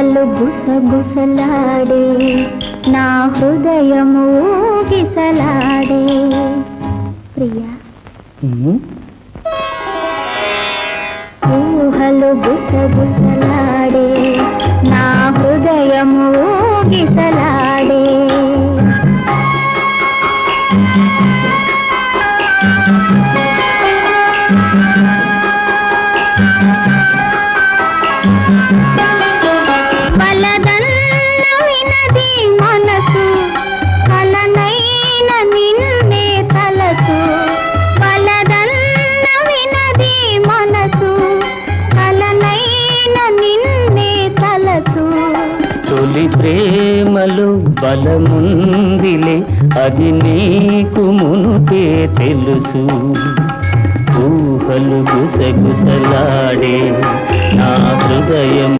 ఊహలు గుసగుసలాడే నా హృదయము ఊగిసలాడే ప్రియా ఊహలు గుసగుసలాడే నా హృదయము ఊగిసలాడే బలదన్న వినది మనసు కలనైన నిన్నే తలచు బలదన్న వినది మనసు కలనైన నిన్నే తలచు తొలి ప్రేమలో బలముందిలే అది నీకు మునుపే తెలుసు ఊహలు గుసగుసలాడే నా హృదయం